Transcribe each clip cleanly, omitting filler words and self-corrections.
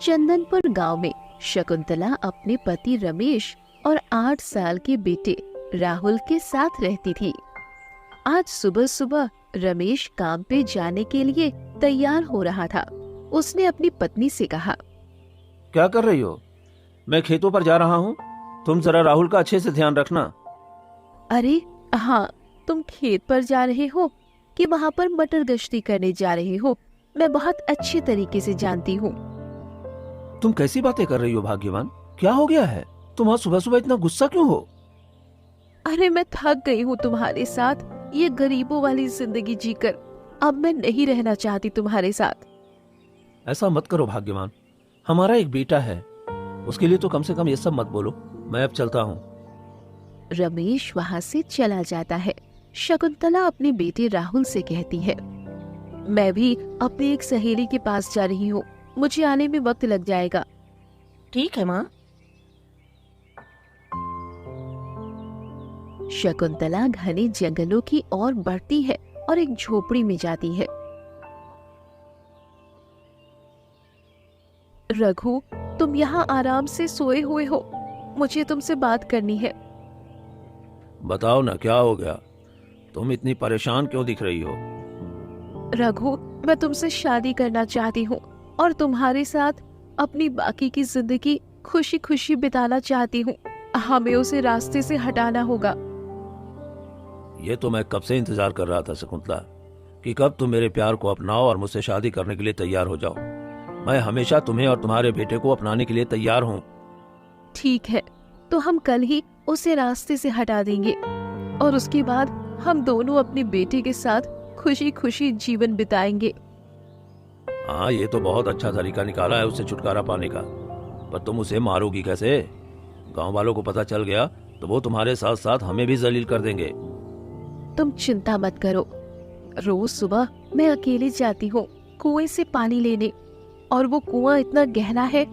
चंदनपुर गांव में शकुंतला अपने पति रमेश और 8 साल के बेटे राहुल के साथ रहती थी। आज सुबह सुबह रमेश काम पे जाने के लिए तैयार हो रहा था। उसने अपनी पत्नी से कहा, क्या कर रही हो? मैं खेतों पर जा रहा हूँ, तुम जरा राहुल का अच्छे से ध्यान रखना। अरे हाँ, तुम खेत पर जा रहे हो कि वहाँ पर मटर गश्ती करने जा रहे हो, मैं बहुत अच्छे तरीके से जानती हूँ। तुम कैसी बातें कर रही हो भाग्यवान? क्या हो गया है? तुम आज सुबह सुबह इतना गुस्सा क्यों हो? अरे मैं थक गई हूँ तुम्हारे साथ ये गरीबों वाली जिंदगी जीकर। अब मैं नहीं रहना चाहती तुम्हारे साथ। ऐसा मत करो भाग्यवान, हमारा एक बेटा है, उसके लिए तो कम से कम ये सब मत बोलो। मैं अब चलता हूँ। रमेश वहाँ से चला जाता है। शकुंतला अपने बेटे राहुल से कहती है, मैं भी अपनी एक सहेली के पास जा रही हूँ, मुझे आने में वक्त लग जाएगा। ठीक है माँ। शकुंतला घने जंगलों की ओर बढ़ती है और एक झोपड़ी में जाती है। रघु, तुम यहाँ आराम से सोए हुए हो, मुझे तुमसे बात करनी है। बताओ ना, क्या हो गया? तुम इतनी परेशान क्यों दिख रही हो? रघु, मैं तुमसे शादी करना चाहती हूँ और तुम्हारे साथ अपनी बाकी की जिंदगी खुशी खुशी बिताना चाहती हूँ। हमें उसे रास्ते से हटाना होगा। ये तो मैं कब से इंतजार कर रहा था शकुंतला, कि कब तुम मेरे प्यार को अपनाओ और मुझसे शादी करने के लिए तैयार हो जाओ। मैं हमेशा तुम्हें और तुम्हारे बेटे को अपनाने के लिए तैयार हूँ। ठीक है, तो हम कल ही उसे रास्ते से हटा देंगे और उसके बाद हम दोनों अपने बेटे के साथ खुशी खुशी जीवन बिताएंगे। हाँ, ये तो बहुत अच्छा तरीका निकाला है उससे छुटकारा पाने का, पर तुम उसे मारोगी कैसे? गांव वालों को पता चल गया तो वो तुम्हारे साथ साथ हमें भी जलील कर देंगे। तुम चिंता मत करो, रोज सुबह मैं अकेले जाती हूँ कुएं से पानी लेने, और वो कुआं इतना गहरा है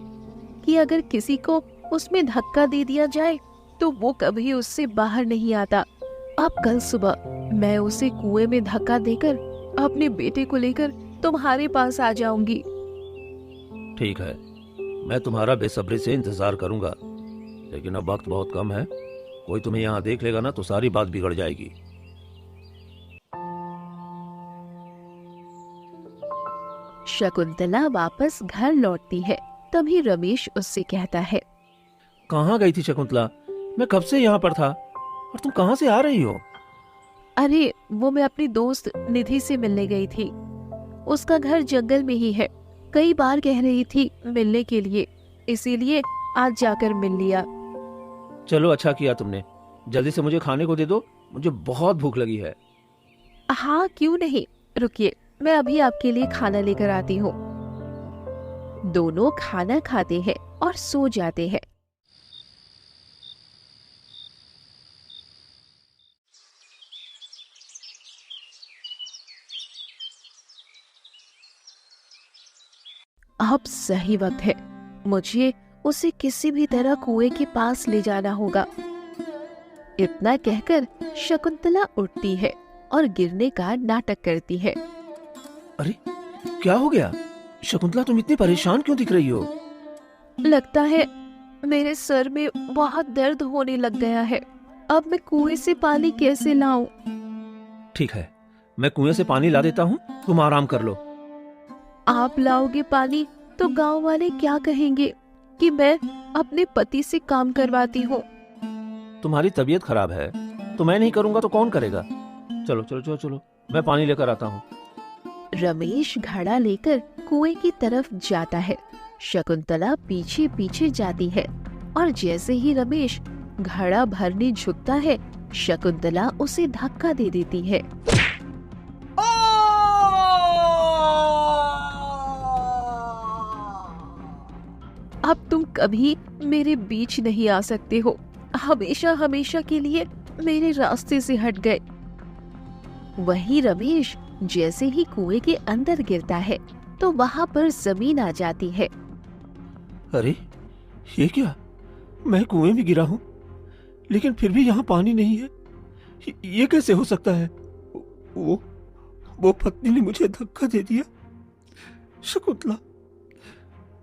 कि अगर किसी को उसमें धक्का दे दिया जाए तो वो कभी उससे बाहर नहीं आता। अब कल सुबह मैं उसे कुएं में धक्का देकर अपने बेटे को लेकर तुम्हारे पास आ जाऊंगी। ठीक है, मैं तुम्हारा बेसब्री से इंतजार करूंगा, लेकिन अब वक्त बहुत कम है। कोई तुम्हें यहाँ देख लेगा ना तो सारी बात बिगड़ जाएगी। शकुंतला वापस घर लौटती है। तभी रमेश उससे कहता है, कहाँ गई थी शकुंतला? मैं कब से यहाँ पर था, और तुम कहाँ से आ रही हो? अरे वो मैं अपनी दोस्त निधि से मिलने गई थी, उसका घर जंगल में ही है। कई बार कह रही थी मिलने के लिए, इसीलिए आज जाकर मिल लिया। चलो, अच्छा किया तुमने। जल्दी से मुझे खाने को दे दो, मुझे बहुत भूख लगी है। हाँ क्यों नहीं, रुकिए मैं अभी आपके लिए खाना लेकर आती हूँ। दोनों खाना खाते हैं और सो जाते हैं। अब सही वक्त है, मुझे उसे किसी भी तरह कुएं के पास ले जाना होगा। इतना कहकर शकुंतला उठती है और गिरने का नाटक करती है। अरे क्या हो गया शकुंतला, तुम इतनी परेशान क्यों दिख रही हो? लगता है मेरे सर में बहुत दर्द होने लग गया है। अब मैं कुएं से पानी कैसे लाऊं? ठीक है, मैं कुएं से पानी ला देता हूँ, तुम आराम कर लो। आप लाओगे पानी तो गांव वाले क्या कहेंगे कि मैं अपने पति से काम करवाती हूँ। तुम्हारी तबीयत खराब है तो मैं नहीं करूँगा तो कौन करेगा? चलो चलो चलो चलो, मैं पानी लेकर आता हूँ। रमेश घड़ा लेकर कुएं की तरफ जाता है। शकुंतला पीछे पीछे जाती है और जैसे ही रमेश घड़ा भरने झुकता है, शकुंतला उसे धक्का दे देती है। अब तुम कभी मेरे बीच नहीं आ सकते हो, हमेशा हमेशा के लिए मेरे रास्ते से हट गए। वही रमेश जैसे ही कुएं के अंदर गिरता है तो वहाँ पर जमीन आ जाती है। अरे ये क्या, मैं कुएं में गिरा हूँ लेकिन फिर भी यहाँ पानी नहीं है। ये कैसे हो सकता है? वो पत्नी ने मुझे धक्का दे दिया। शकुंतला,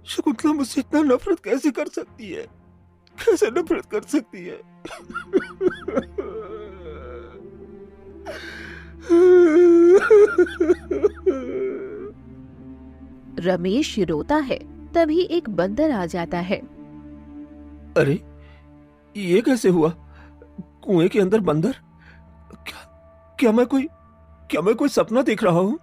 शकुंतला मुझसे इतना नफरत कैसे कर सकती है? कैसे नफरत कर सकती है? रमेश रोता है। तभी एक बंदर आ जाता है। अरे, ये कैसे हुआ? कुएं के अंदर बंदर? क्या मैं कोई सपना देख रहा हूँ?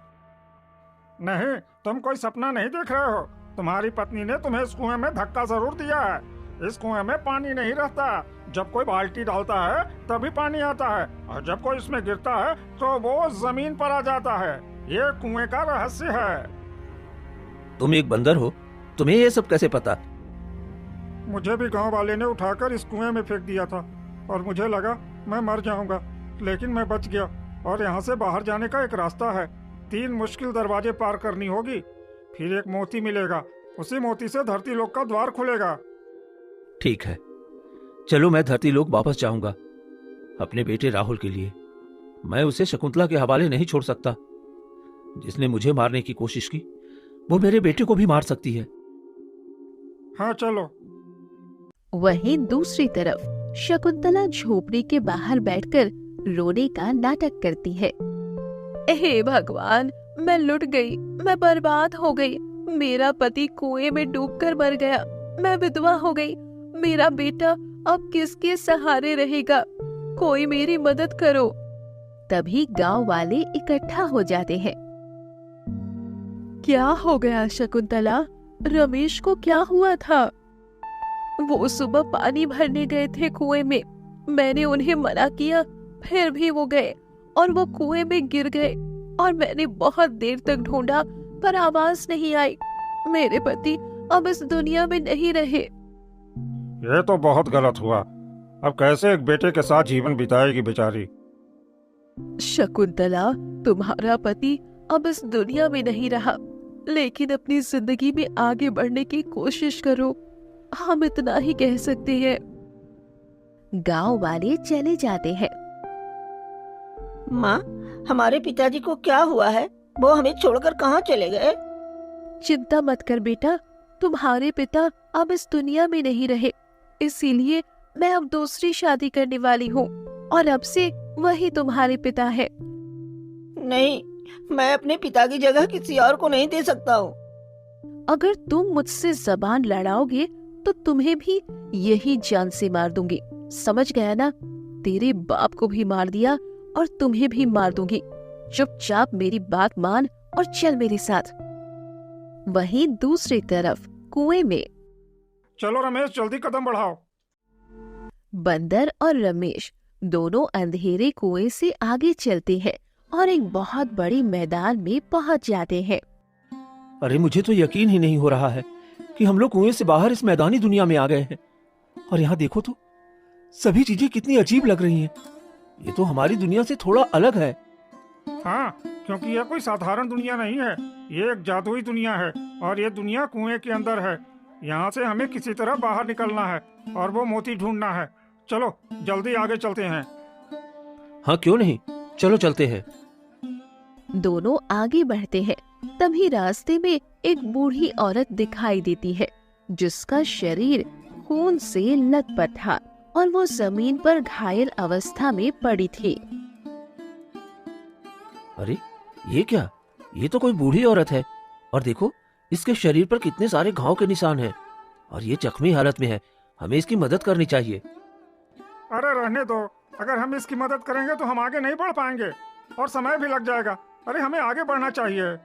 नहीं, तुम कोई सपना नहीं देख रहे हो। तुम्हारी पत्नी ने तुम्हें इस कुएं में धक्का जरूर दिया है। इस कुएं में पानी नहीं रहता। जब कोई बाल्टी डालता है तभी पानी आता है, और जब कोई इसमें गिरता है तो वो जमीन पर आ जाता है। ये कुएं का रहस्य है। तुम एक बंदर हो, तुम्हें ये सब कैसे पता? मुझे भी गांव वाले ने उठाकर इस कुएं में फेंक दिया था, और मुझे लगा मैं मर जाऊंगा, लेकिन मैं बच गया। और यहाँ से बाहर जाने का एक रास्ता है। 3 मुश्किल दरवाजे पार करनी होगी, फिर एक मोती मिलेगा। उसी मोती से धरती लोक का द्वार खुलेगा। ठीक है, चलो मैं धरती लोक वापस जाऊंगा अपने बेटे राहुल के लिए। मैं उसे शकुंतला के हवाले नहीं छोड़ सकता। जिसने मुझे मारने की कोशिश की वो मेरे बेटे को भी मार सकती है। हाँ चलो। वहीं दूसरी तरफ शकुंतला झोपड़ी के बाहर बैठकर रोने का नाटक करती है। हे भगवान, मैं लुट गई, मैं बर्बाद हो गई। मेरा पति कुएं में डूबकर मर गया। मैं विधवा हो गई। मेरा बेटा अब किसके सहारे रहेगा? कोई मेरी मदद करो। तभी गांव वाले इकट्ठा हो जाते हैं। क्या हो गया शकुंतला? रमेश को क्या हुआ था? वो सुबह पानी भरने गए थे कुएं में। मैंने उन्हें मना किया, फिर भी वो गए और वो कुएं में गिर गए। और मैंने बहुत देर तक ढूंढा पर आवाज नहीं आई। मेरे पति अब इस दुनिया में नहीं रहे। ये तो बहुत गलत हुआ। अब कैसे एक बेटे के साथ जीवन बिताएगी बेचारी। शकुंतला, तुम्हारा पति अब इस दुनिया में नहीं रहा, लेकिन अपनी जिंदगी में आगे बढ़ने की कोशिश करो। हम इतना ही कह सकते हैं। गांव वाले चले जाते हैं। माँ, हमारे पिताजी को क्या हुआ है? वो हमें छोड़कर कहाँ चले गए? चिंता मत कर बेटा, तुम्हारे पिता अब इस दुनिया में नहीं रहे, इसीलिए मैं अब दूसरी शादी करने वाली हूँ और अब से वही तुम्हारे पिता है। नहीं, मैं अपने पिता की जगह किसी और को नहीं दे सकता हूँ। अगर तुम मुझसे जबान लड़ाओगे तो तुम्हें भी यही जान से मार दूंगी। समझ गया ना? तेरे बाप को भी मार दिया और तुम्हें भी मार दूंगी। चुपचाप मेरी बात मान और चल मेरे साथ। वहीं दूसरी तरफ कुएं में चलो रमेश, जल्दी कदम बढ़ाओ। बंदर और रमेश दोनों अंधेरे कुएं से आगे चलते हैं और एक बहुत बड़ी मैदान में पहुंच जाते हैं। अरे, मुझे तो यकीन ही नहीं हो रहा है कि हम लोग कुएं से बाहर इस मैदानी दुनिया में आ गए हैं। और यहाँ देखो तो सभी चीजें कितनी अजीब लग रही हैं। ये तो हमारी दुनिया से थोड़ा अलग है। हाँ, क्योंकि यह कोई साधारण दुनिया नहीं है। ये एक जादुई दुनिया है, और ये दुनिया कुएं के अंदर है। यहाँ से हमें किसी तरह बाहर निकलना है और वो मोती ढूंढना है। चलो जल्दी आगे चलते हैं। हाँ, क्यों नहीं, चलो चलते हैं। दोनों आगे बढ़ते हैं। तभी रास्ते में एक बूढ़ी औरत दिखाई देती है, जिसका शरीर खून से लथपथ था और वो जमीन पर घायल अवस्था में पड़ी थी। अरे, ये क्या? ये तो कोई बूढ़ी औरत है। और देखो, इसके शरीर पर कितने सारे घाव के निशान हैं और ये जख्मी हालत में है। हमें इसकी मदद करनी चाहिए। अरे रहने दो, अगर हम इसकी मदद करेंगे तो हम आगे नहीं बढ़ पाएंगे और समय भी लग जाएगा। अरे हमें आगे बढ़ना चाहिए।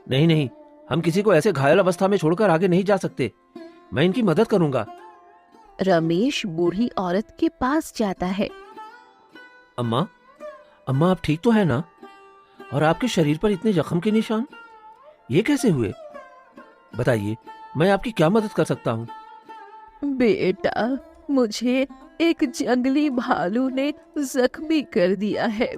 नहीं नहीं, हम किसी को ऐसे घायल अवस्था में छोड़कर आगे नहीं जा सकते। मैं इनकी मदद करूंगा। रमेश बूढ़ी औरत के पास जाता है। अम्मा, अम्मा, आप ठीक तो है ना? और आपके शरीर पर इतने जख्म के निशान, ये कैसे हुए? बताइए, मैं आपकी क्या मदद कर सकता हूँ? बेटा, मुझे एक जंगली भालू ने जख्मी कर दिया है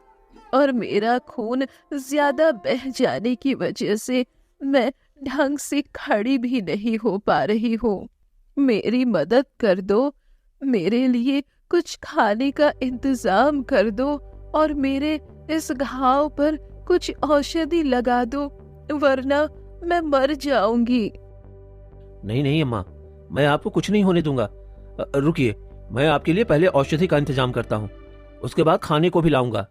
और मेरा खून ज्यादा बह जाने की वजह से मैं ढंग से खड़ी भी नहीं हो पा रही हूँ। मेरी मदद कर दो। मेरे लिए कुछ खाने का इंतजाम कर दो और मेरे इस घाव पर कुछ औषधि लगा दो, वरना मैं मर जाऊंगी। नहीं नहीं अम्मा, मैं आपको कुछ नहीं होने दूंगा। रुकिए, मैं आपके लिए पहले औषधि का इंतजाम करता हूँ, उसके बाद खाने को भी लाऊंगा।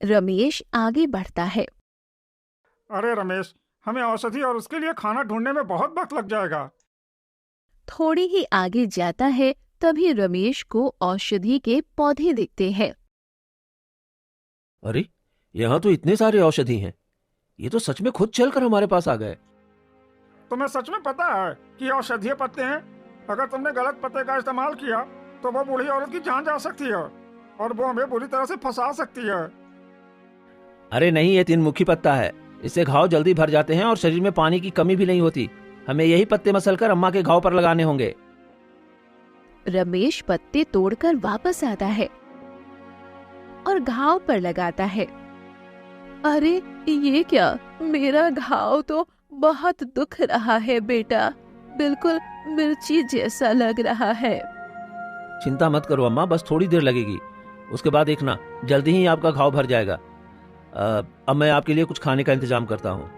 रमेश आगे बढ़ता है। अरे रमेश, हमें औषधि और उसके लिए खाना ढूंढने में बहुत वक्त लग जाएगा। थोड़ी ही आगे जाता है तभी रमेश को औषधि के पौधे दिखते हैं। अरे, यहाँ तो इतने सारे औषधि हैं, ये तो सच में खुद चलकर हमारे पास आ गए। तुम्हें सच में पता है कि ये औषधीय पत्ते हैं? अगर तुमने गलत पत्ते का इस्तेमाल किया तो वो बूढ़ी औरत की जान जा सकती है और वो हमें बुरी तरह से फंसा सकती है। अरे नहीं, ये 3 मुखी पत्ता है, इससे घाव जल्दी भर जाते हैं और शरीर में पानी की कमी भी नहीं होती। हमें यही पत्ते मसलकर अम्मा के घाव पर लगाने होंगे। रमेश पत्ते तोड़कर वापस आता है और घाव पर लगाता है। अरे ये क्या, मेरा घाव तो बहुत दुख रहा है बेटा, बिल्कुल मिर्ची जैसा लग रहा है। चिंता मत करो अम्मा, बस थोड़ी देर लगेगी, उसके बाद देखना जल्दी ही आपका घाव भर जाएगा। अब मैं आपके लिए कुछ खाने का इंतजाम करता हूँ।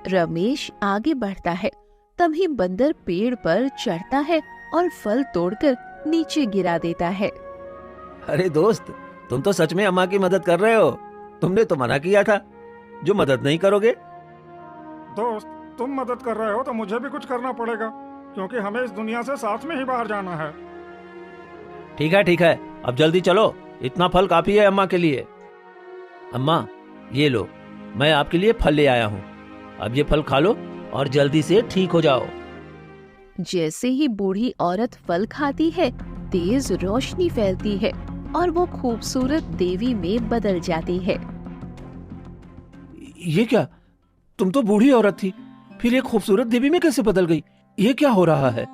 रमेश आगे बढ़ता है तभी बंदर पेड़ पर चढ़ता है और फल तोड़कर नीचे गिरा देता है। अरे दोस्त, तुम तो सच में अम्मा की मदद कर रहे हो। तुमने तो मना किया था, जो मदद नहीं करोगे। दोस्त, तुम मदद कर रहे हो तो मुझे भी कुछ करना पड़ेगा, क्योंकि हमें इस दुनिया से साथ में ही बाहर जाना है। ठीक है, अब जल्दी चलो, इतना फल काफी है अम्मा के लिए। अम्मा, ये लो, मैं आपके लिए फल ले आया हूँ, अब ये फल खा लो और जल्दी से ठीक हो जाओ। जैसे ही बूढ़ी औरत फल खाती है, तेज रोशनी फैलती है और वो खूबसूरत देवी में बदल जाती है। ये क्या, तुम तो बूढ़ी औरत थी, फिर एक खूबसूरत देवी में कैसे बदल गई? ये क्या हो रहा है?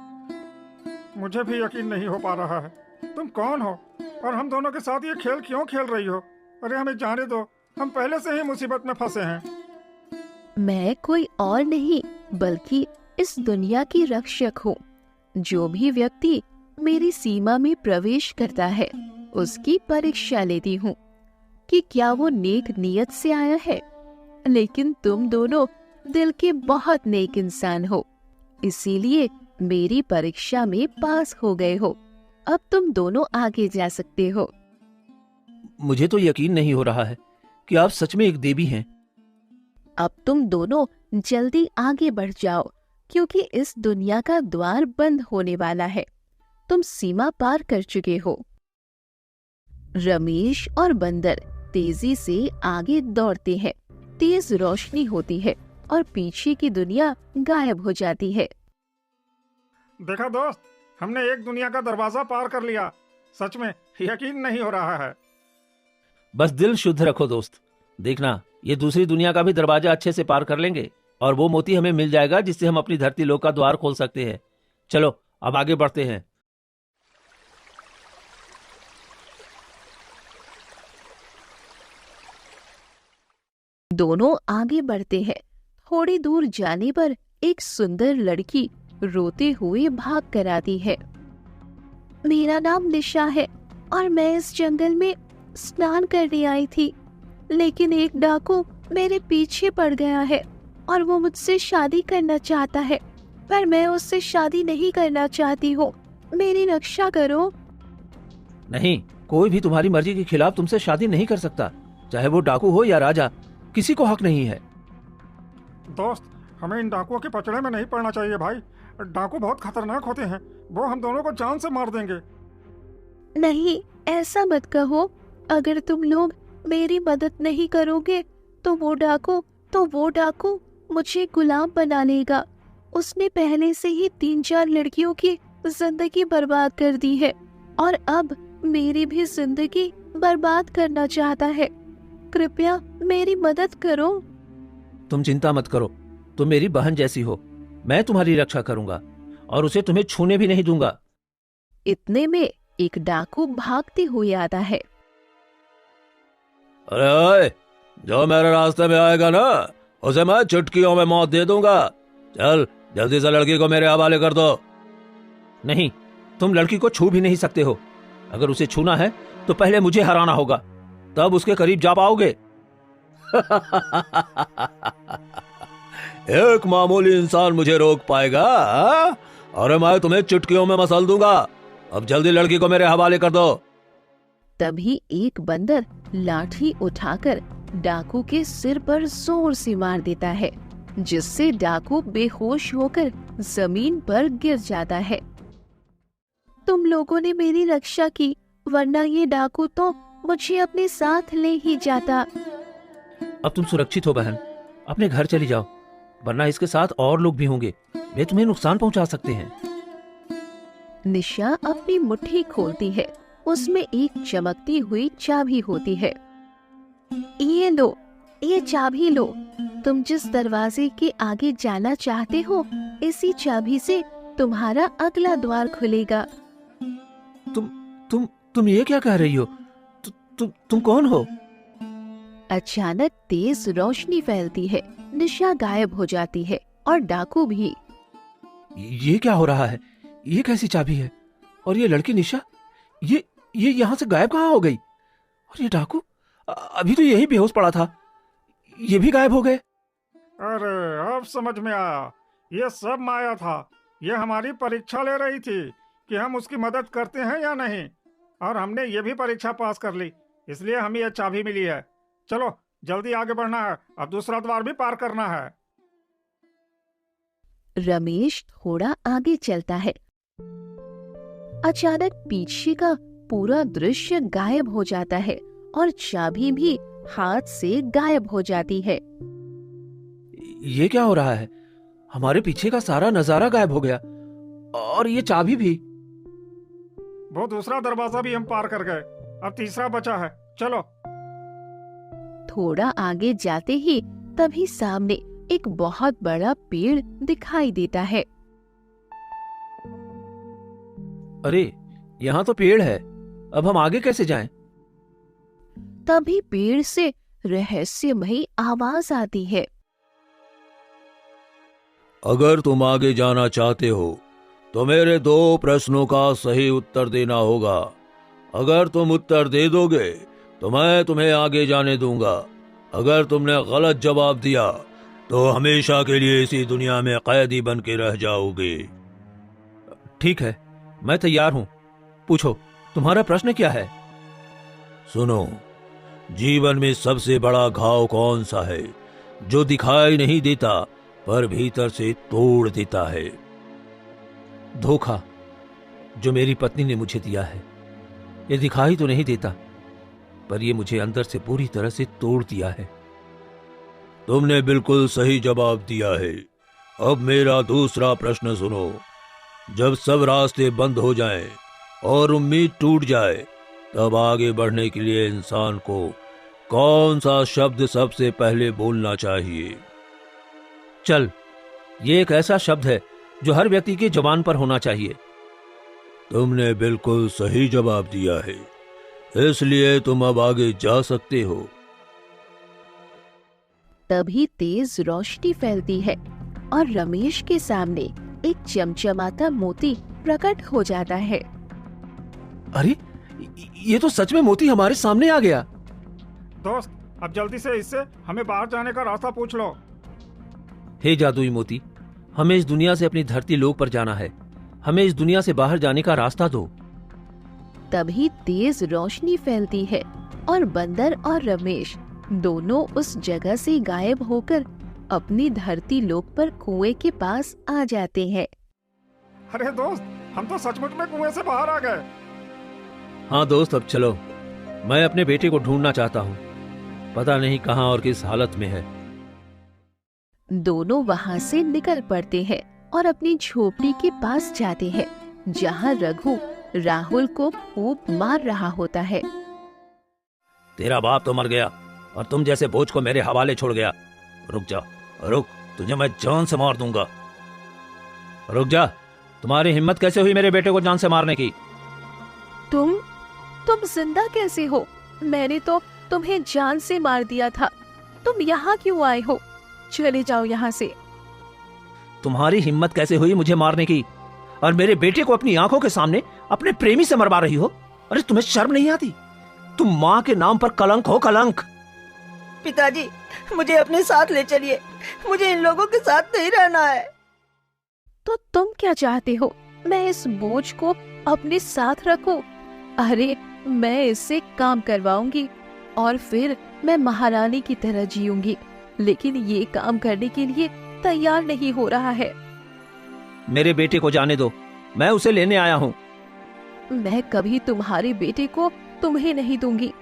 मुझे भी यकीन नहीं हो पा रहा है। तुम कौन हो और हम दोनों के साथ ये खेल क्यों खेल रही हो? अरे हमें जाने दो, हम पहले से ही मुसीबत में फंसे हैं। मैं कोई और नहीं बल्कि इस दुनिया की रक्षक हूँ। जो भी व्यक्ति मेरी सीमा में प्रवेश करता है, उसकी परीक्षा लेती हूँ कि क्या वो नेक नियत से आया है। लेकिन तुम दोनों दिल के बहुत नेक इंसान हो, इसीलिए मेरी परीक्षा में पास हो गए हो। अब तुम दोनों आगे जा सकते हो। मुझे तो यकीन नहीं हो रहा है कि आप सच में एक देवी हैं। अब तुम दोनों जल्दी आगे बढ़ जाओ, क्योंकि इस दुनिया का द्वार बंद होने वाला है। तुम सीमा पार कर चुके हो। रमेश और बंदर तेजी से आगे दौड़ते हैं। तेज रोशनी होती है और पीछे की दुनिया गायब हो जाती है। देखा दोस्त, हमने एक दुनिया का दरवाजा पार कर लिया। सच में यकीन नहीं हो रहा है। बस दिल शुद्ध रखो दोस्त, देखना ये दूसरी दुनिया का भी दरवाजा अच्छे से पार कर लेंगे और वो मोती हमें मिल जाएगा जिससे हम अपनी धरती लोक का द्वार खोल सकते हैं। चलो अब आगे बढ़ते हैं। दोनों आगे बढ़ते हैं। थोड़ी दूर जाने पर एक सुंदर लड़की रोते हुए भाग कर आती है। मेरा नाम निशा है और मैं इस जंगल में स्नान करने आई थी, लेकिन एक डाकू मेरे पीछे पड़ गया है और वो मुझसे शादी करना चाहता है, पर मैं उससे शादी नहीं करना चाहती हूँ। मेरी रक्षा करो। नहीं, कोई भी तुम्हारी मर्जी के खिलाफ तुमसे शादी नहीं कर सकता, चाहे वो डाकू हो या राजा, किसी को हक नहीं है। दोस्त, हमें इन डाकुओं के पचड़े में नहीं पड़ना चाहिए भाई। डाकू बहुत खतरनाक होते हैं, वो हम दोनों को जान से मार देंगे। नहीं, ऐसा मत कहो। अगर तुम लोग मेरी मदद नहीं करोगे तो वो डाकू मुझे गुलाम बना लेगा। उसने पहले से ही 3-4 लड़कियों की जिंदगी बर्बाद कर दी है और अब मेरी भी जिंदगी बर्बाद करना चाहता है। कृपया मेरी मदद करो। तुम चिंता मत करो, तुम मेरी बहन जैसी हो, मैं तुम्हारी रक्षा करूंगा और उसे तुम्हें छूने भी नहीं दूंगा। इतने में एक डाकू भागते हुए आता है। अरे ओए, जो मेरे रास्ते में आएगा ना, उसे मैं चुटकियों में मौत दे दूंगा। चल जल्दी से लड़की को मेरे हवाले कर दो। नहीं, तुम लड़की को छू भी नहीं सकते हो। अगर उसे छूना है तो पहले मुझे हराना होगा, तब उसके करीब जा पाओगे। एक मामूली इंसान मुझे रोक पाएगा? हाँ? अरे मैं तुम्हें चुटकियों में मसल दूंगा। अब जल्दी लड़की को मेरे हवाले कर दो। तभी एक बंदर लाठी उठाकर डाकू के सिर पर जोर से मार देता है, जिससे डाकू बेहोश होकर जमीन पर गिर जाता है। तुम लोगों ने मेरी रक्षा की, वरना ये डाकू तो मुझे अपने साथ ले ही जाता। अब तुम सुरक्षित हो बहन, अपने घर चली जाओ, वरना इसके साथ और लोग भी होंगे, वे तुम्हें नुकसान पहुंचा सकते हैं। निशा अपनी मुट्ठी खोलती है, उसमें एक चमकती हुई चाबी होती है। ये लो, ये चाबी लो। तुम जिस दरवाजे के आगे जाना चाहते हो, इसी चाबी से तुम्हारा अगला द्वार खुलेगा। तुम ये क्या कह रही हो? तुम कौन हो? अचानक तेज रोशनी फैलती है, निशा गायब हो जाती है और डाकू भी। ये क्या हो रहा है? ये कैसी चाबी है? और ये लड़की निशा, ये यहाँ से गायब कहाँ हो गई? और ये डाकू अभी तो यही बेहोश पड़ा था, ये भी गायब हो गए। अरे अब समझ में आया, ये सब माया था। ये हमारी परीक्षा ले रही थी कि हम उसकी मदद करते हैं या नहीं, और हमने ये भी परीक्षा पास कर ली, इसलिए हमें ये चाबी मिली है। चलो जल्दी आगे बढ़ना है, अब दूसरा द्वार भी पार करना है। रमेश थोड़ा आगे चलता है। अचानक पीछे का पूरा दृश्य गायब हो जाता है और चाबी भी हाथ से गायब हो जाती है। ये क्या हो रहा है? हमारे पीछे का सारा नजारा गायब हो गया और ये चाबी भी। वो दूसरा दरवाजा भी हम पार कर गए, अब तीसरा बचा है। चलो। थोड़ा आगे जाते ही तभी सामने एक बहुत बड़ा पेड़ दिखाई देता है। अरे यहाँ तो पेड़ है, अब हम आगे कैसे जाएं? तभी पेड़ से रहस्यमयी आवाज आती है। अगर तुम आगे जाना चाहते हो तो मेरे 2 प्रश्नों का सही उत्तर देना होगा। अगर तुम उत्तर दे दोगे तो मैं तुम्हें आगे जाने दूंगा। अगर तुमने गलत जवाब दिया तो हमेशा के लिए इसी दुनिया में कैदी बन के रह जाओगे। ठीक है, मैं तैयार हूं। पूछो, तुम्हारा प्रश्न क्या है? सुनो, जीवन में सबसे बड़ा घाव कौन सा है जो दिखाई नहीं देता पर भीतर से तोड़ देता है? धोखा, जो मेरी पत्नी ने मुझे दिया है। ये दिखाई तो नहीं देता पर ये मुझे अंदर से पूरी तरह से तोड़ दिया है। तुमने बिल्कुल सही जवाब दिया है। अब मेरा दूसरा प्रश्न सुनो। जब सब रास्ते बंद हो जाएं और उम्मीद टूट जाए, तब आगे बढ़ने के लिए इंसान को कौन सा शब्द सबसे पहले बोलना चाहिए? चल, ये एक ऐसा शब्द है जो हर व्यक्ति की जुबान पर होना चाहिए। तुमने बिल्कुल सही जवाब दिया है, इसलिए तुम अब आगे जा सकते हो। तभी तेज रोशनी फैलती है और रमेश के सामने एक चमचमाता मोती प्रकट हो जाता है। अरे, ये तो सच में मोती हमारे सामने आ गया। दोस्त, अब जल्दी से इससे हमें बाहर जाने का रास्ता पूछ लो। हे जादुई मोती, हमें इस दुनिया से अपनी धरती लोक पर जाना है। हमें इस दुनिया से बाहर जाने का रास्ता दो। तभी तेज रोशनी फैलती है और बंदर और रमेश दोनों उस जगह से गायब होकर अपनी धरती लोक पर कुएं के पास आ जाते हैं। अरे दोस्त, हम तो सचमुच में कुएं से बाहर आ गए। हाँ दोस्त, अब चलो। मैं अपने बेटे को ढूंढना चाहता हूँ, पता नहीं कहाँ और किस हालत में है। दोनों वहाँ से निकल पड़ते हैं और अपनी झोपड़ी के पास जाते हैं, जहाँ रघु राहुल को खूब मार रहा होता है। तेरा बाप तो मर गया और तुम जैसे बोझ को मेरे हवाले छोड़ गया। रुक जा, रुक, तुझे मैं जान से मार दूंगा। रुक जा, तुम्हारी हिम्मत कैसे हुई मेरे बेटे को जान से मारने की? तुम जिंदा कैसे हो? मैंने तो तुम्हें जान से मार दिया था। तुम यहाँ क्यों आए हो? चले जाओ यहाँ से। तुम्हारी हिम्मत कैसे हुई मुझे मारने की और मेरे बेटे को अपनी आंखों के सामने अपने प्रेमी से मरवा रही हो? अरे तुम्हें शर्म नहीं आती? तुम माँ के नाम पर कलंक हो, कलंक। पिताजी, मुझे अपने साथ ले चलिए। मुझे इन लोगों के साथ नहीं रहना है। तो तुम क्या चाहते हो? मैं इस बोझ को अपने साथ रखूं? अरे मैं इससे काम करवाऊंगी और फिर मैं महारानी की तरह जीऊंगी, लेकिन ये काम करने के लिए तैयार नहीं हो रहा है। मेरे बेटे को जाने दो, मैं उसे लेने आया हूँ। मैं कभी तुम्हारे बेटे को तुम्हें नहीं दूंगी।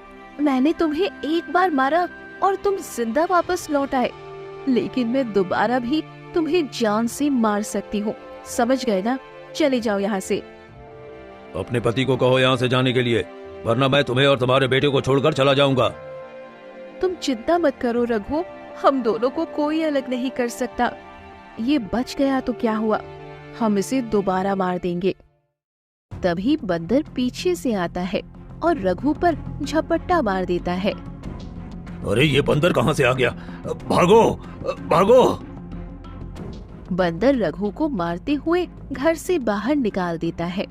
मैंने तुम्हें एक बार मारा और तुम जिंदा वापस लौट आए, लेकिन मैं दोबारा भी तुम्हें जान से मार सकती हूँ। समझ गए ना? चले जाओ यहाँ से। अपने पति को कहो यहाँ से जाने के लिए, वरना मैं तुम्हें और तुम्हारे बेटे को छोड़कर चला जाऊंगा। तुम चिंता मत करो रघु, हम दोनों को कोई अलग नहीं कर सकता। ये बच गया तो क्या हुआ, हम इसे दोबारा मार देंगे। तभी बंदर पीछे से आता है और रघु पर झपट्टा मार देता है। अरे ये बंदर कहाँ से आ गया? भागो भागो! बंदर रघु को मारते हुए घर से बाहर निकाल देता है।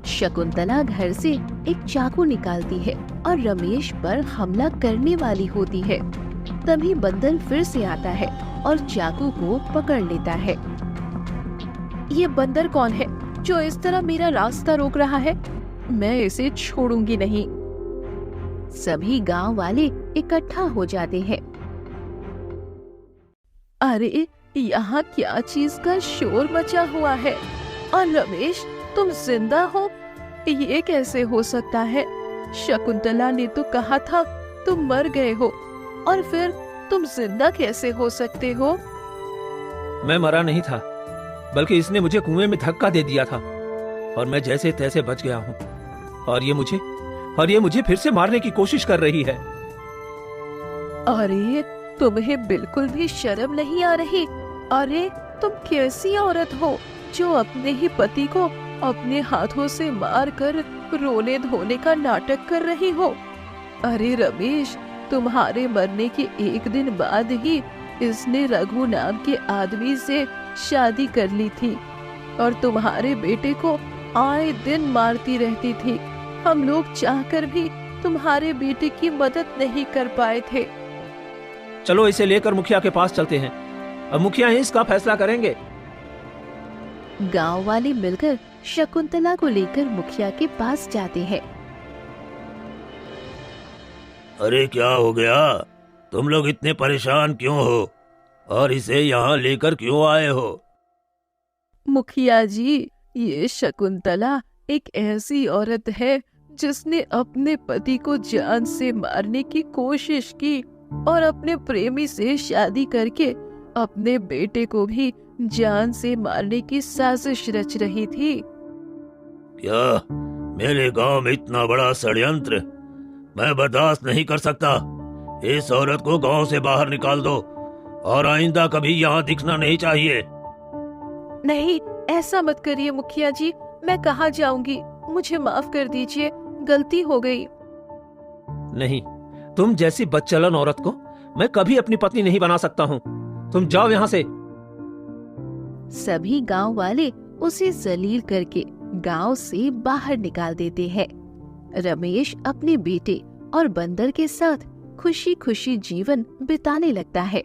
शकुंतला घर से एक चाकू निकालती है और रमेश पर हमला करने वाली होती है। तभी बंदर फिर से आता है और चाकू को पकड़ लेता है। ये बंदर कौन है जो इस तरह मेरा रास्ता रोक रहा है? मैं इसे छोड़ूंगी नहीं। सभी गांव वाले इकट्ठा हो जाते हैं। अरे यहाँ क्या चीज का शोर मचा हुआ है? और रमेश, तुम जिंदा हो? ये कैसे हो सकता है? शकुंतला ने तो कहा था तुम मर गए हो, और फिर तुम जिंदा कैसे हो सकते हो? मैं मरा नहीं था, बल्कि इसने मुझे कुएं में धक्का दे दिया था और मैं जैसे तैसे बच गया हूँ। और ये मुझे फिर से मारने की कोशिश कर रही है। अरे तुम्हें बिल्कुल भी शर्म नहीं आ रही? अरे तुम कैसी औरत हो जो अपने ही पति को अपने हाथों से मार कर रोने धोने का नाटक कर रही हो? अरे रमेश, तुम्हारे मरने के एक दिन बाद ही इसने रघु नाम के आदमी से शादी कर ली थी और तुम्हारे बेटे को आए दिन मारती रहती थी। हम लोग चाहकर भी तुम्हारे बेटे की मदद नहीं कर पाए थे। चलो इसे लेकर मुखिया के पास चलते हैं, अब मुखिया ही इसका फैसला करेंगे। गांव वाले मिलकर शकुंतला को लेकर मुखिया के पास जाते हैं। अरे क्या हो गया? तुम लोग इतने परेशान क्यों हो और इसे यहाँ लेकर क्यों आए हो? मुखिया जी, ये शकुंतला एक ऐसी औरत है जिसने अपने पति को जान से मारने की कोशिश की और अपने प्रेमी से शादी करके अपने बेटे को भी जान से मारने की साजिश रच रही थी। क्या मेरे गांव में इतना बड़ा षड्यंत्र? मैं बर्दाश्त नहीं कर सकता। इस औरत को गांव से बाहर निकाल दो और आइंदा कभी यहाँ दिखना नहीं चाहिए। नहीं, ऐसा मत करिए मुखिया जी, मैं कहाँ जाऊंगी? मुझे माफ कर दीजिए, गलती हो गई। नहीं, तुम जैसी बदचलन औरत को मैं कभी अपनी पत्नी नहीं बना सकता हूँ। तुम जाओ यहाँ से। सभी गांव वाले उसे जलील करके गांव से बाहर निकाल देते हैं। रमेश अपने बेटे और बंदर के साथ खुशी खुशी जीवन बिताने लगता है।